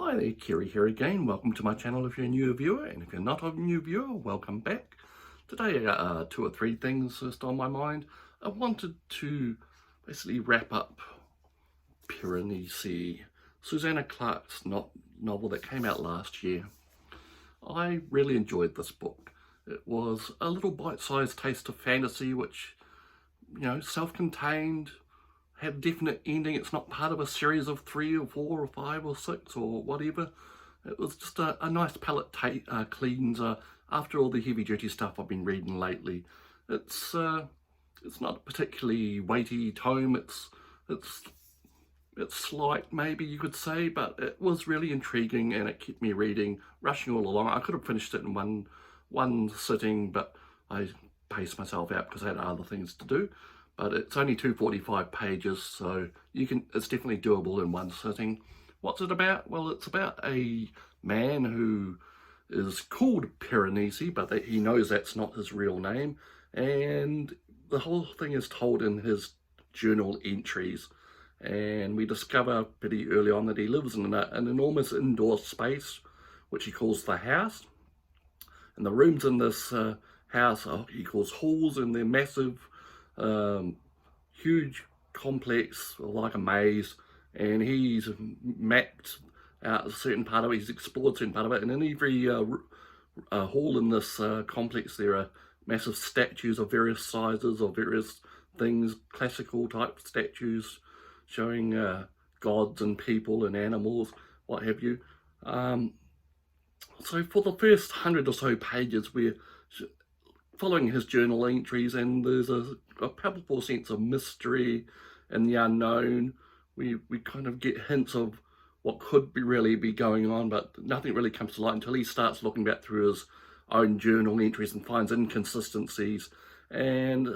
Hi there, Kerry here again. Welcome to my channel if you're a new viewer, and if you're not a new viewer, welcome back. Today, two or three things just on my mind. I wanted to basically wrap up Piranesi, Susanna Clarke's novel that came out last year. I really enjoyed this book. It was a little bite-sized taste of fantasy, which, self-contained, had a definite ending. It's not part of a series of 3 or 4 or 5 or 6 or whatever. It was just a nice palate cleanser after all the heavy duty stuff I've been reading lately. It's not a particularly weighty tome. It's light, maybe you could say, but it was really intriguing and it kept me reading, rushing all along. I could have finished it in one sitting, but I paced myself out because I had other things to do. But it's only 245 pages, so it's definitely doable in one sitting. What's it about? Well, it's about a man who is called Piranesi, but he knows that's not his real name, and the whole thing is told in his journal entries. And we discover pretty early on that he lives in an enormous indoor space, which he calls the house. And the rooms in this house he calls halls, and they're massive, huge complex, like a maze, and he's mapped out a certain part of it, he's explored a certain part of it, and in every hall in this complex there are massive statues of various sizes, of various things, classical type statues showing gods and people and animals, what have you. So for the first 100 or so pages we're following his journal entries, and there's a palpable sense of mystery and the unknown. We kind of get hints of what could really be going on, but nothing really comes to light until he starts looking back through his own journal entries and finds inconsistencies. And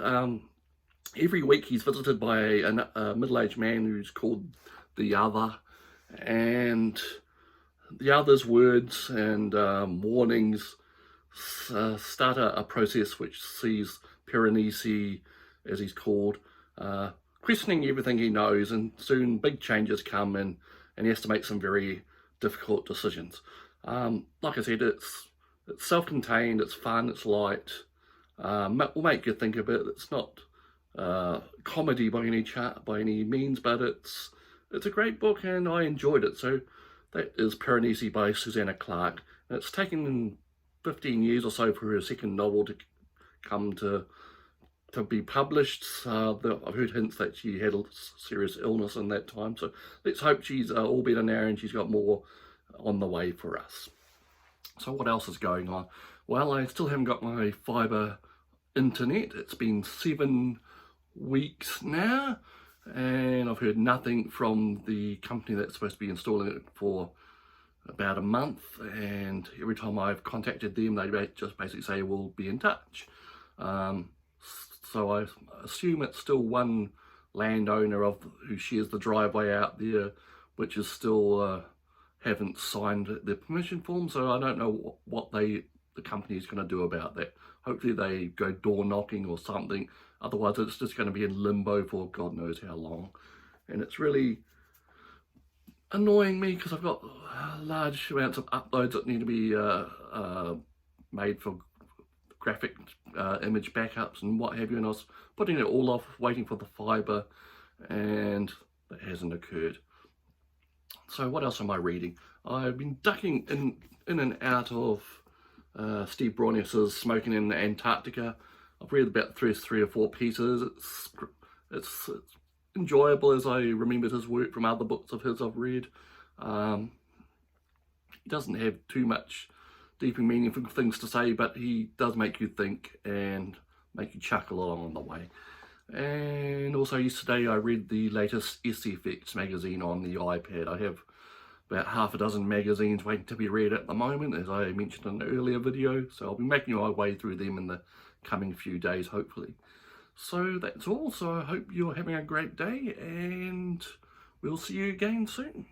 every week he's visited by a middle-aged man who's called the Other, and the Other's words and warnings start a process which sees Piranesi, as he's called, questioning everything he knows, and soon big changes come, and he has to make some very difficult decisions. Like I said, it's self-contained, it's fun, it's light, will make you think a bit. It's not comedy by any means, but it's a great book and I enjoyed it. So that is Piranesi by Susanna Clarke. And it's taken 15 years or so for her second novel to come to be published. I've heard hints that she had a serious illness in that time, so let's hope she's all better now and she's got more on the way for us. So what else is going on? Well, I still haven't got my fibre internet. It's been 7 weeks now, and I've heard nothing from the company that's supposed to be installing it for about a month, and every time I've contacted them they just basically say we'll be in touch. So I assume it's still one landowner who shares the driveway out there, which is still haven't signed the permission form, so I don't know what the company is going to do about that. Hopefully they go door knocking or something, otherwise it's just going to be in limbo for God knows how long. And it's really annoying me because I've got large amounts of uploads that need to be made for graphic image backups and what have you, and I was putting it all off, waiting for the fibre, and that hasn't occurred. So what else am I reading? I've been ducking in and out of Steve Bronius's Smoking in Antarctica. I've read about the first 3 or 4 pieces. It's enjoyable as I remembered his work from other books of his I've read. He doesn't have too much deep and meaningful things to say, but he does make you think and make you chuckle along the way. And also yesterday I read the latest SFX magazine on the iPad. I have about half a dozen magazines waiting to be read at the moment, as I mentioned in an earlier video, so I'll be making my way through them in the coming few days, hopefully. So that's all. So I hope you're having a great day, and we'll see you again soon.